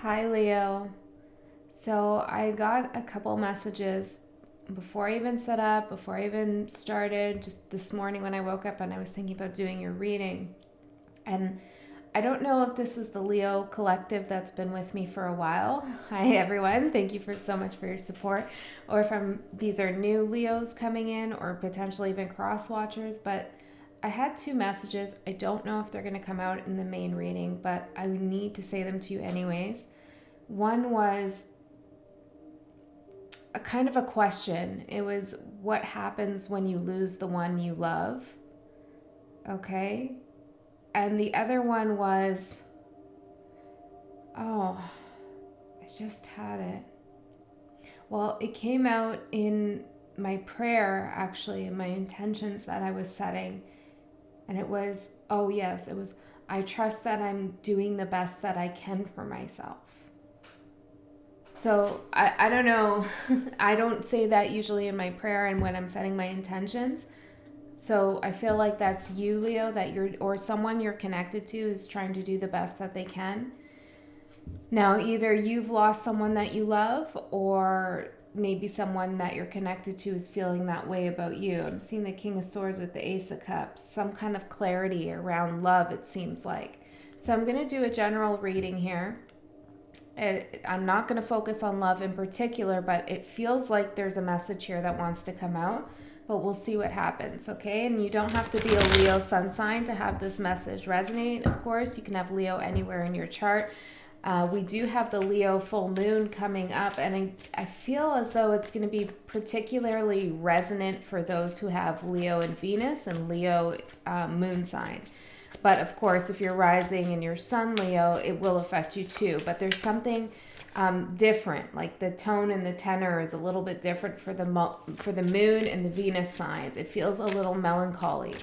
Hi, Leo. So I got a couple messages before I even set up, before I even started, just this morning when I woke up and I was thinking about doing your reading. And I don't know if this is the Leo collective that's been with me for a while. Hi, everyone. Thank you for so much for your support. Or if these are new Leos coming in or potentially even cross watchers, but I had two messages. I don't know if they're going to come out in the main reading, but I need to say them to you anyways. One was a kind of a question. It was, what happens when you lose the one you love? Okay. And the other one was, oh, I just had it. Well, it came out in my prayer, actually, in my intentions that I was setting. And it was, oh, yes, it was, I trust that I'm doing the best that I can for myself. So I don't know. I don't say that usually in my prayer and when I'm setting my intentions. So I feel like that's you, Leo, that you're, or someone you're connected to is trying to do the best that they can. Now, either you've lost someone that you love, or maybe someone that you're connected to is feeling that way about you. I'm seeing the King of Swords with the Ace of Cups, some kind of clarity around love, it seems like. So I'm going to do a general reading here. I'm not going to focus on love in particular, but it feels like there's a message here that wants to come out, but we'll see what happens, okay? And you don't have to be a Leo sun sign to have this message resonate. Of course, you can have Leo anywhere in your chart. We do have the Leo full moon coming up, and I feel as though it's going to be particularly resonant for those who have Leo and Venus and Leo moon sign. But of course, if you're rising in your sun Leo, it will affect you too. But there's something different, like the tone and the tenor is a little bit different for the moon and the Venus signs. It feels a little melancholy.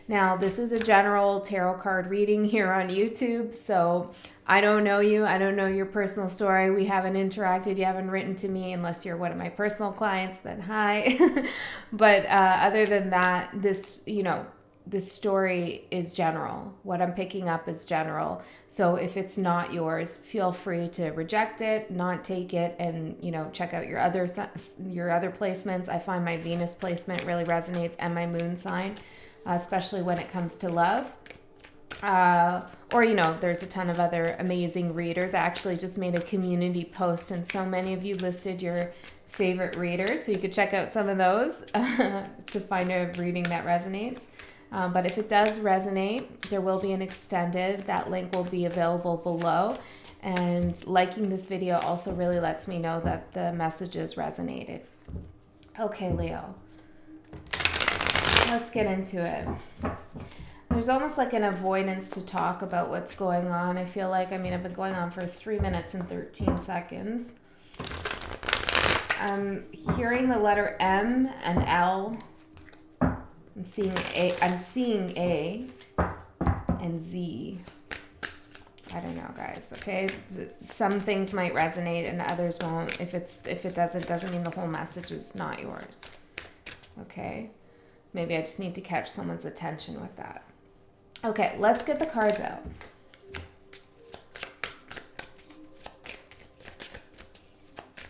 Now, this is a general tarot card reading here on YouTube, so I don't know you. I don't know your personal story. We haven't interacted. You haven't written to me unless you're one of my personal clients, then hi. But other than that, this story is general. What I'm picking up is general. So if it's not yours, feel free to reject it, not take it, and check out your other placements. I find my Venus placement really resonates, and my moon sign, especially when it comes to love. There's a ton of other amazing readers. I actually just made a community post, and so many of you listed your favorite readers, so you could check out some of those to find a reading that resonates. But if it does resonate, there will be an extended. That link will be available below. And liking this video also really lets me know that the messages resonated. Okay, Leo. Let's get into it. There's almost like an avoidance to talk about what's going on. I feel like, I've been going on for 3 minutes and 13 seconds. I'm hearing the letter M and L. I'm seeing A and Z. I don't know, guys, okay? Some things might resonate and others won't. If it doesn't mean the whole message is not yours. Okay? Maybe I just need to catch someone's attention with that. Okay, let's get the cards out.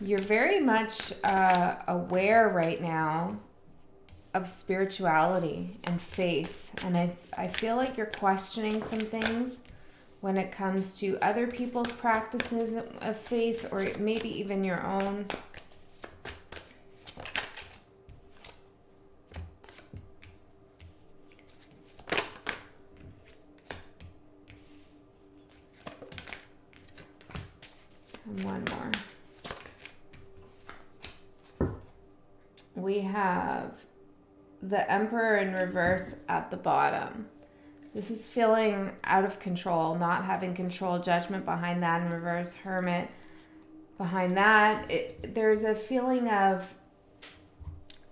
You're very much aware right now of spirituality and faith, and I feel like you're questioning some things when it comes to other people's practices of faith, or maybe even your own. And one more. We have the Emperor in reverse at the bottom. This is feeling out of control, not having control, Judgment behind that in reverse, Hermit behind that. There's a feeling of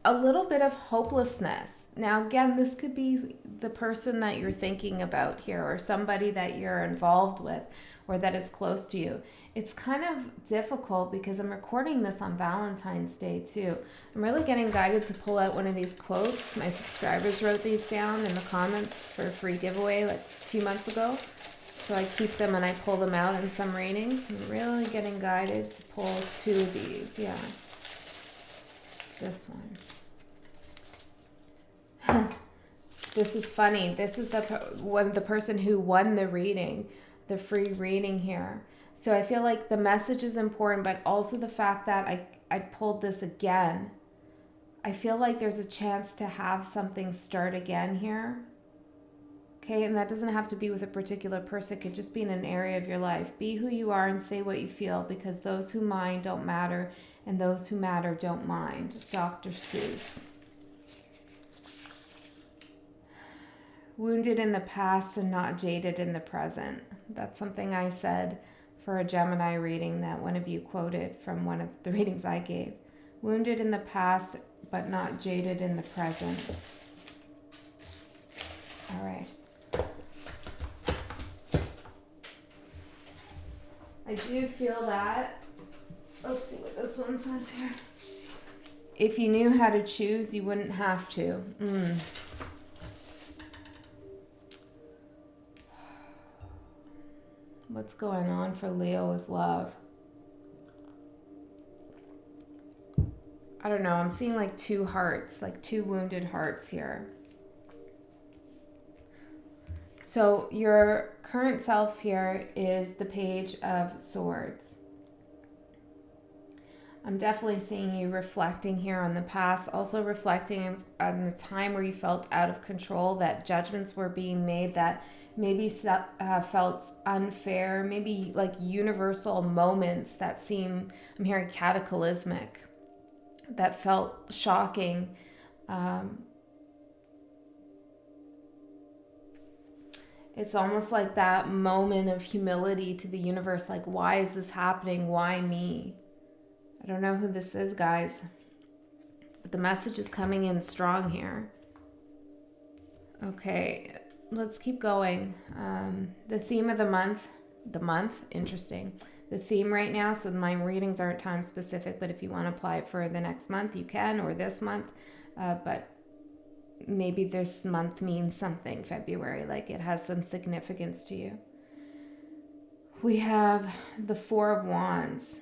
a little bit of hopelessness. Now, again, this could be the person that you're thinking about here, or somebody that you're involved with, or that is close to you. It's kind of difficult because I'm recording this on Valentine's Day too. I'm really getting guided to pull out one of these quotes. My subscribers wrote these down in the comments for a free giveaway like a few months ago. So I keep them and I pull them out in some readings. I'm really getting guided to pull 2 of these. Yeah. This one. This is funny. This is the person who won the reading, the free reading here. So I feel like the message is important, but also the fact that I pulled this again. I feel like there's a chance to have something start again here. Okay, and that doesn't have to be with a particular person. It could just be in an area of your life. Be who you are and say what you feel, because those who mind don't matter, and those who matter don't mind. Dr. Seuss. Wounded in the past and not jaded in the present. That's something I said for a Gemini reading that one of you quoted from one of the readings I gave. Wounded in the past, but not jaded in the present. All right. I do feel that. Let's see what this one says here. If you knew how to choose, you wouldn't have to. What's going on for Leo with love? I don't know. I'm seeing like 2 hearts, like 2 wounded hearts here. So your current self here is the Page of Swords. I'm definitely seeing you reflecting here on the past, also reflecting on the time where you felt out of control, that judgments were being made that maybe felt unfair, maybe like universal moments that seem, I'm hearing cataclysmic, that felt shocking. It's almost like that moment of humility to the universe, like, why is this happening? Why me? I don't know who this is, guys, but the message is coming in strong here. Okay, let's keep going. The theme of the month, interesting. The theme right now, so my readings aren't time specific, but if you want to apply it for the next month, you can, or this month, but maybe this month means something, February, like it has some significance to you. We have the 4 of Wands.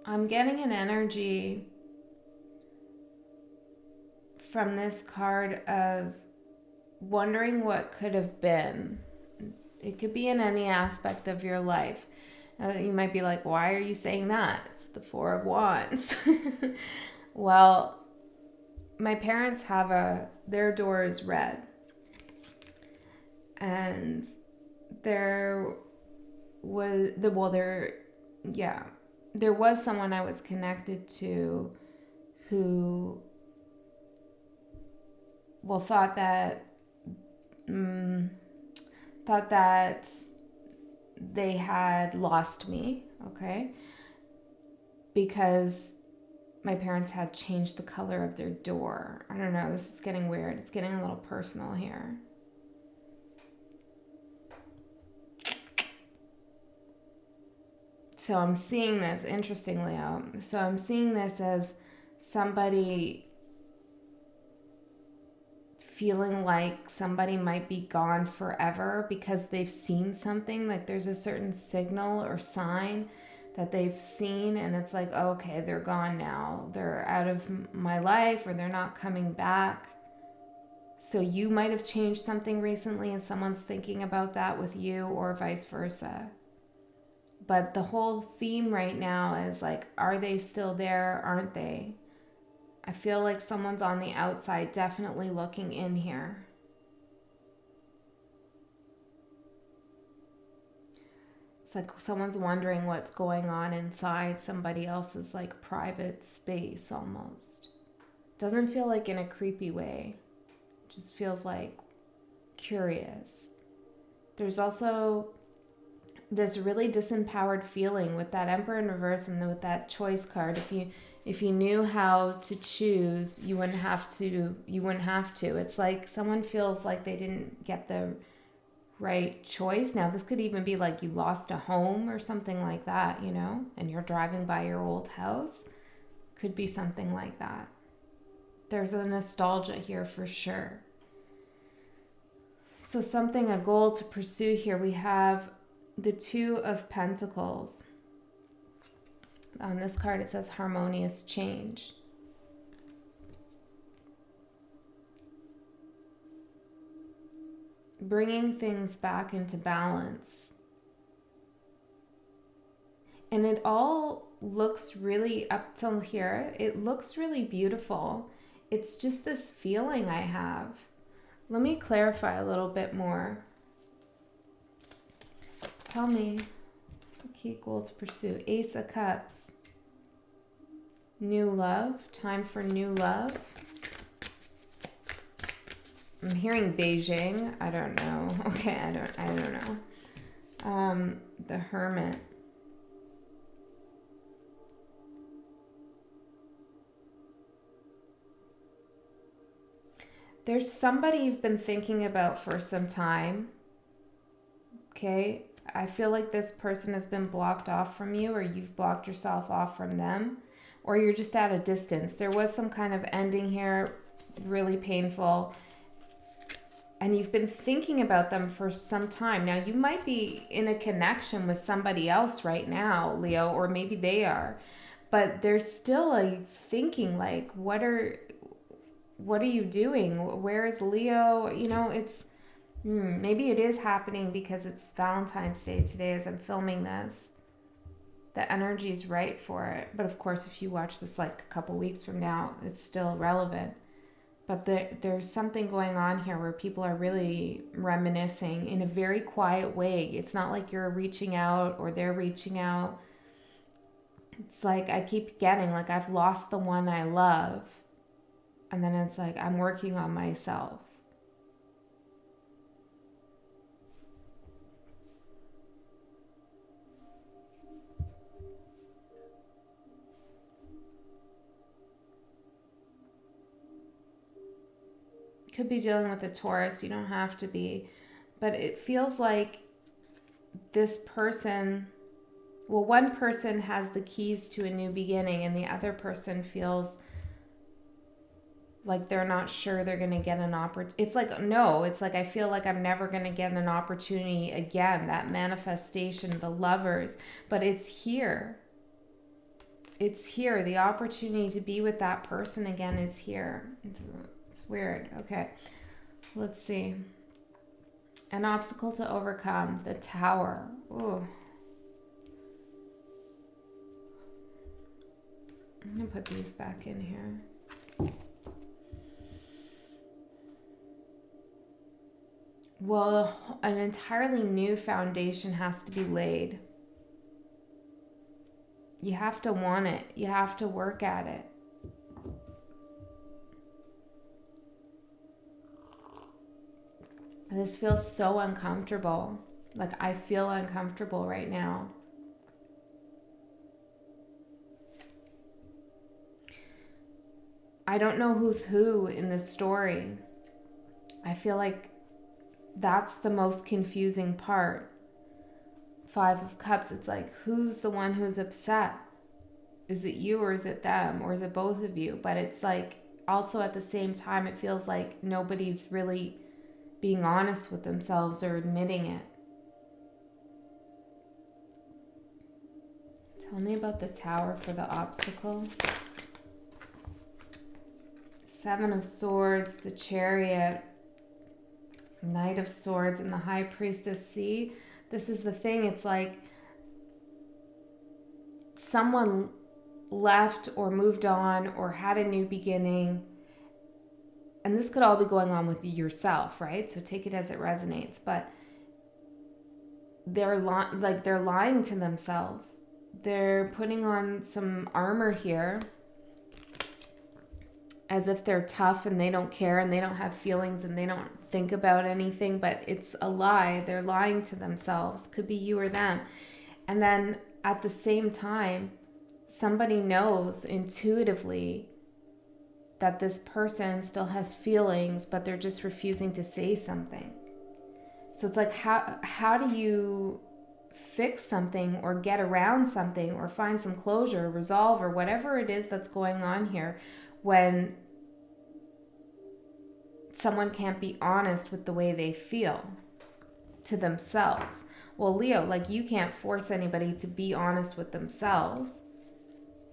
I'm getting an energy from this card of wondering what could have been. It could be in any aspect of your life. You might be like, why are you saying that? It's the 4 of Wands. Well, my parents have their door is red. And there was someone I was connected to who, thought that they had lost me, okay? Because my parents had changed the color of their door. I don't know, this is getting weird. It's getting a little personal here. So I'm seeing this, interesting, Leo. So I'm seeing this as somebody feeling like somebody might be gone forever because they've seen something, like there's a certain signal or sign that they've seen and it's like, oh, okay, they're gone now. They're out of my life or they're not coming back. So you might have changed something recently and someone's thinking about that with you or vice versa. But the whole theme right now is like, are they still there? Aren't they? I feel like someone's on the outside definitely looking in here. It's like someone's wondering what's going on inside somebody else's like private space almost. Doesn't feel like in a creepy way. It just feels like curious. There's also this really disempowered feeling with that Emperor in reverse and with that choice card. If you knew how to choose, you wouldn't have to. It's like someone feels like they didn't get the right choice. Now, this could even be like you lost a home or something like that, you know, and you're driving by your old house. Could be something like that. There's a nostalgia here for sure. So something, a goal to pursue here. We have the Two of Pentacles. On this card, it says harmonious change. Bringing things back into balance. And it all looks really, up till here, it looks really beautiful. It's just this feeling I have. Let me clarify a little bit more. Tell me, key goal to pursue. Ace of Cups. New love, time for new love. I'm hearing Beijing. I don't know. Okay, I don't know. The Hermit. There's somebody you've been thinking about for some time. Okay, I feel like this person has been blocked off from you, or you've blocked yourself off from them, or you're just at a distance. There was some kind of ending here, really painful. And you've been thinking about them for some time. Now, you might be in a connection with somebody else right now, Leo, or maybe they are. But there's still a thinking like, what are you doing? Where is Leo? You know, it's, maybe it is happening because it's Valentine's Day today as I'm filming this. The energy is right for it. But of course, if you watch this like a couple weeks from now, it's still relevant. But there's something going on here where people are really reminiscing in a very quiet way. It's not like you're reaching out or they're reaching out. It's like I keep getting, like, I've lost the one I love. And then it's like, I'm working on myself. Could be dealing with a Taurus, you don't have to be, but it feels like this person, well, one person has the keys to a new beginning and the other person feels like they're not sure they're going to get an opportunity. It's like, no, it's like, I feel like I'm never going to get an opportunity again, that manifestation, the Lovers, but it's here. It's here. The opportunity to be with that person again is here. It's weird. Okay, let's see. An obstacle to overcome. The Tower. Ooh. I'm going to put these back in here. Well, an entirely new foundation has to be laid. You have to want it. You have to work at it. This feels so uncomfortable. Like, I feel uncomfortable right now. I don't know who's who in this story. I feel like that's the most confusing part. 5 of Cups, it's like, who's the one who's upset? Is it you or is it them? Or is it both of you? But it's like, also at the same time, it feels like nobody's really being honest with themselves or admitting it. Tell me about the Tower for the obstacle. 7 of Swords, the Chariot, Knight of Swords, and the High Priestess. See, this is the thing. It's like someone left or moved on or had a new beginning. And this could all be going on with yourself, right? So take it as it resonates. But they're lying to themselves. They're putting on some armor here as if they're tough and they don't care and they don't have feelings and they don't think about anything, but it's a lie. They're lying to themselves. Could be you or them. And then at the same time, somebody knows intuitively that this person still has feelings, but they're just refusing to say something. So it's like, how do you fix something or get around something or find some closure, resolve, or whatever it is that's going on here when someone can't be honest with the way they feel to themselves? Well, Leo, like, you can't force anybody to be honest with themselves,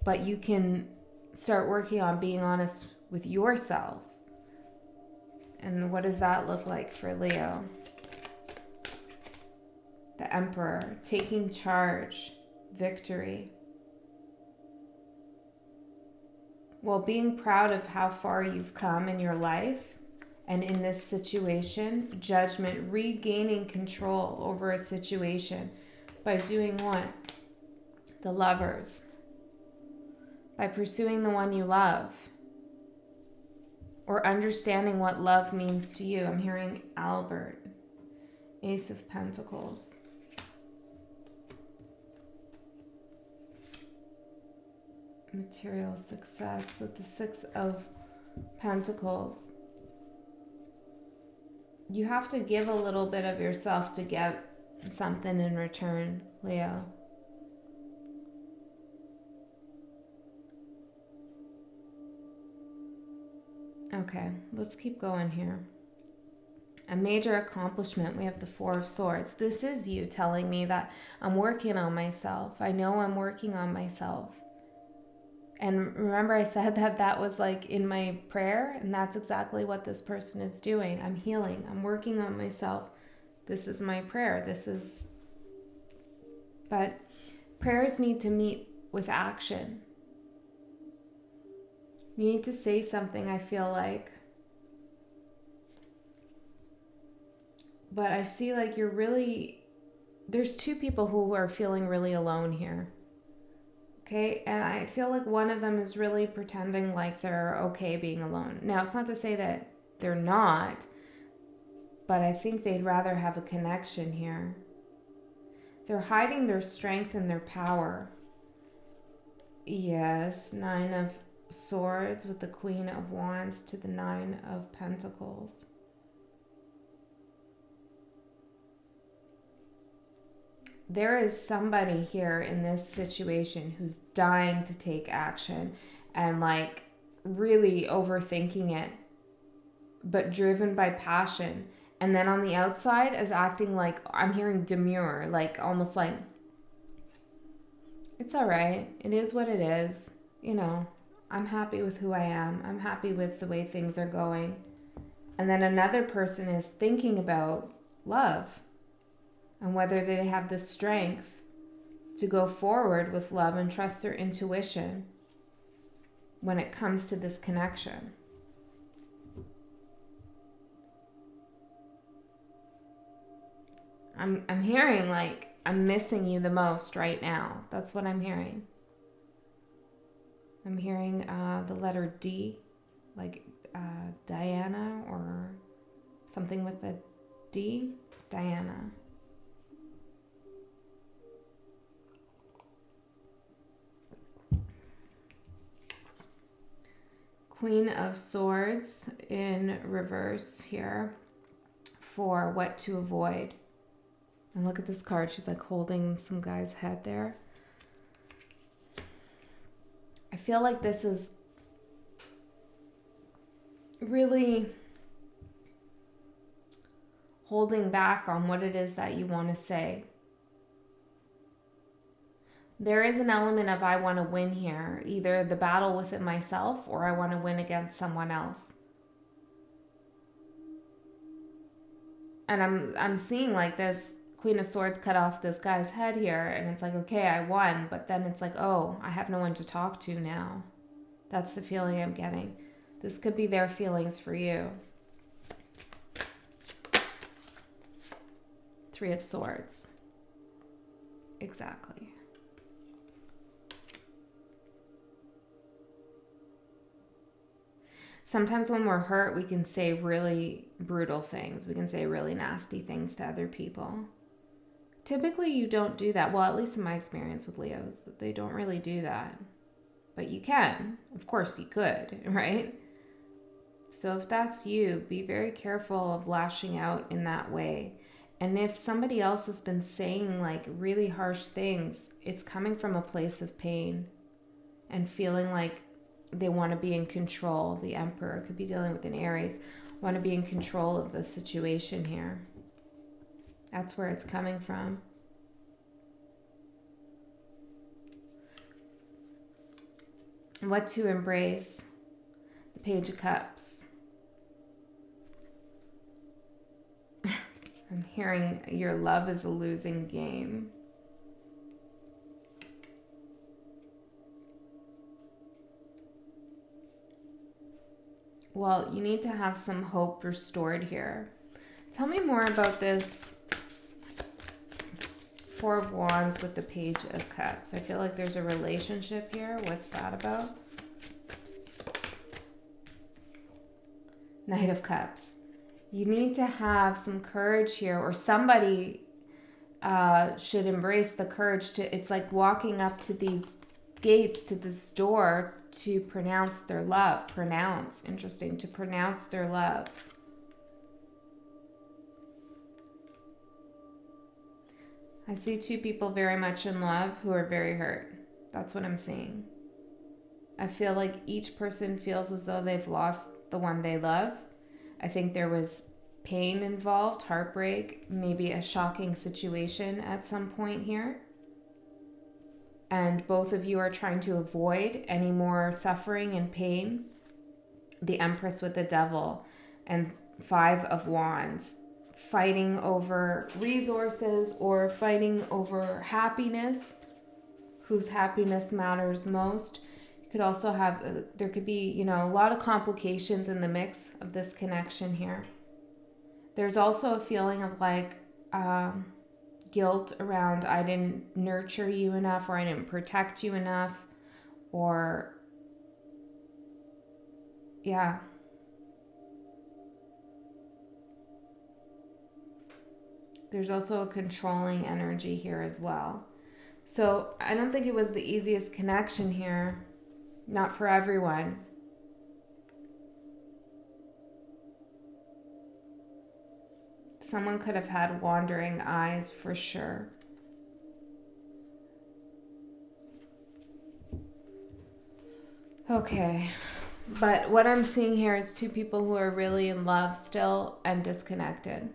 but you can start working on being honest with yourself. And what does that look like for Leo? The Emperor, taking charge, victory. Well, being proud of how far you've come in your life and in this situation, judgment, regaining control over a situation by doing what? The Lovers. By pursuing the one you love. Or understanding what love means to you. I'm hearing Albert, Ace of Pentacles. Material success with the Six of Pentacles. You have to give a little bit of yourself to get something in return, Leo. Okay, let's keep going here. A major accomplishment. We have the Four of Swords. This is you telling me that I'm working on myself. I know I'm working on myself. And remember, I said that was like in my prayer, and that's exactly what this person is doing. I'm healing. I'm working on myself. This is my prayer. But prayers need to meet with action. You need to say something, I feel like. But I see like there's two people who are feeling really alone here. Okay, and I feel like one of them is really pretending like they're okay being alone. Now, it's not to say that they're not, but I think they'd rather have a connection here. They're hiding their strength and their power. Yes, Nine of Swords with the Queen of Wands to the Nine of Pentacles. There is somebody here in this situation who's dying to take action and like really overthinking it, but driven by passion. And then on the outside is acting like, I'm hearing demure, like almost like, it's all right. It is what it is. You know, I'm happy with who I am. I'm happy with the way things are going. And then another person is thinking about love and whether they have the strength to go forward with love and trust their intuition when it comes to this connection. I'm hearing like, I'm missing you the most right now. That's what I'm hearing. I'm hearing the letter D, like Diana or something with a D. Diana. Queen of Swords in reverse here for what to avoid. And look at this card. She's like holding some guy's head there. I feel like this is really holding back on what it is that you want to say. There is an element of I want to win here, either the battle within myself or I want to win against someone else. And I'm seeing like this Queen of Swords cut off this guy's head here, and it's like, okay, I won, but then it's like, oh, I have no one to talk to now. That's the feeling I'm getting. This could be their feelings for you. Three of Swords. Exactly. Sometimes when we're hurt, we can say really brutal things. We can say really nasty things to other people. Typically, you don't do that. Well, at least in my experience with Leos, they don't really do that. But you can. Of course, you could, right? So if that's you, be very careful of lashing out in that way. And if somebody else has been saying like really harsh things, it's coming from a place of pain and feeling like they want to be in control. The Emperor could be dealing with an Aries, want to be in control of the situation here. That's where it's coming from. What to embrace? The Page of Cups. I'm hearing your love is a losing game. Well, you need to have some hope restored here. Tell me more about this Four of Wands with the Page of Cups. I feel like there's a relationship here. What's that about? Knight of Cups. You need to have some courage here, or somebody should embrace the courage to, it's like walking up to these gates, to this door, to pronounce their love. Interesting, to pronounce their love. I see two people very much in love who are very hurt. That's what I'm seeing. I feel like each person feels as though they've lost the one they love. I think there was pain involved, heartbreak, maybe a shocking situation at some point here. And both of you are trying to avoid any more suffering and pain. The Empress with the Devil and Five of Wands. Fighting over resources or fighting over happiness. Whose happiness matters most. You could also have, there could be, a lot of complications in the mix of this connection here. There's also a feeling of like guilt around I didn't nurture you enough, or I didn't protect you enough, or yeah. There's also a controlling energy here as well. So I don't think it was the easiest connection here. Not for everyone. Someone could have had wandering eyes for sure. Okay. But what I'm seeing here is two people who are really in love still and disconnected.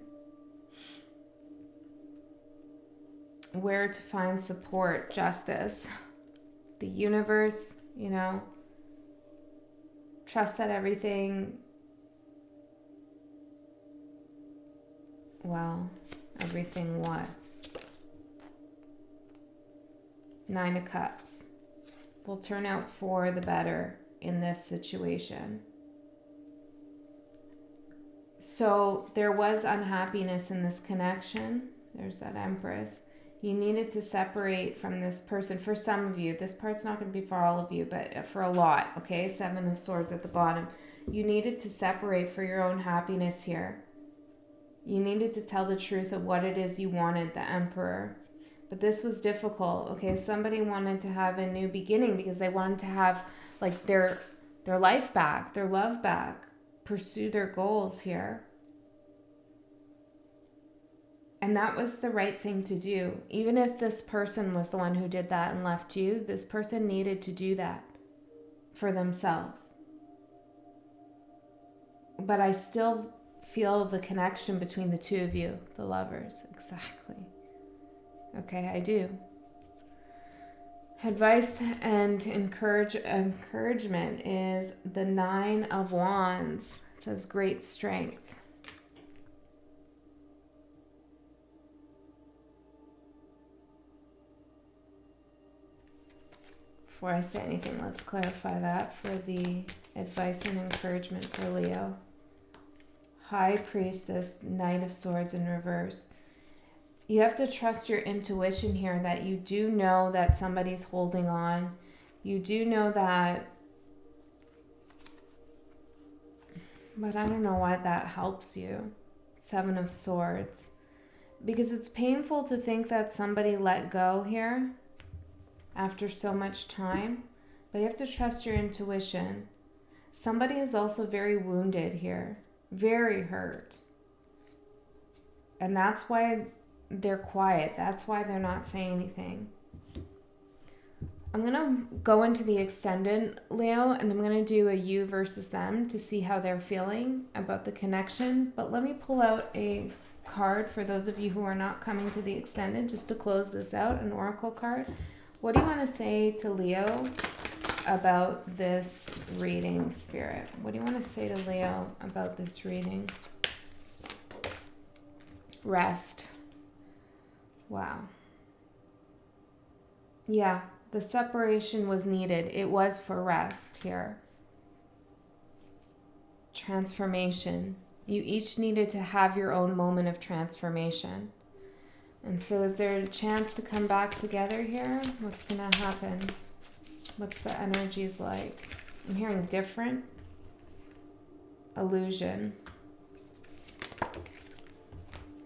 Where to find support, justice, the universe, trust that everything, everything what? Nine of Cups will turn out for the better in this situation. So there was unhappiness in this connection. There's that Empress. You needed to separate from this person. For some of you, this part's not going to be for all of you, but for a lot, okay? Seven of Swords at the bottom. You needed to separate for your own happiness here. You needed to tell the truth of what it is you wanted, the Emperor. But this was difficult, okay? Somebody wanted to have a new beginning because they wanted to have like their life back, their love back, pursue their goals here. And that was the right thing to do. Even if this person was the one who did that and left you, this person needed to do that for themselves. But I still feel the connection between the two of you, the lovers. Exactly. Okay, I do. Advice and encouragement is the Nine of Wands. It says great strength. Before I say anything, let's clarify that for the advice and encouragement for Leo. High Priestess, Knight of Swords in reverse. You have to trust your intuition here that you do know that somebody's holding on. You do know that, but I don't know why that helps you. Seven of Swords. Because it's painful to think that somebody let go here after so much time, but you have to trust your intuition. Somebody is also very wounded here, very hurt. And that's why they're quiet. That's why they're not saying anything. I'm going to go into the extended, Leo, and I'm going to do a you versus them to see how they're feeling about the connection. But let me pull out a card for those of you who are not coming to the extended, just to close this out, an oracle card. What do you want to say to Leo about this reading, Spirit? What do you want to say to Leo about this reading? Rest. Wow. Yeah. The separation was needed. It was for rest here. Transformation. You each needed to have your own moment of transformation. And so is there a chance to come back together here? What's going to happen? What's the energies like? I'm hearing different. Illusion.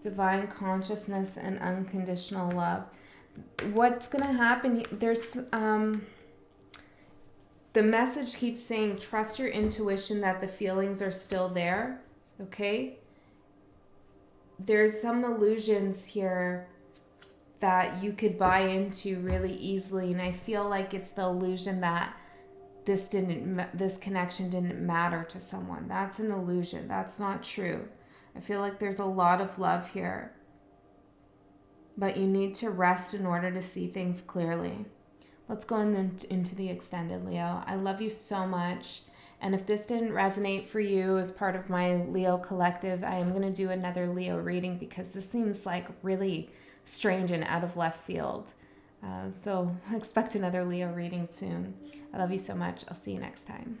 Divine consciousness and unconditional love. What's going to happen? There's the message keeps saying trust your intuition that the feelings are still there. Okay, there's some illusions here that you could buy into really easily, and I feel like it's the illusion that this connection didn't matter to someone. That's an illusion. That's not true. I feel like there's a lot of love here. But you need to rest in order to see things clearly. Let's go into the extended, Leo. I love you so much. And if this didn't resonate for you as part of my Leo collective, I am going to do another Leo reading because this seems like really strange and out of left field. So expect another Leo reading soon. I love you so much. I'll see you next time.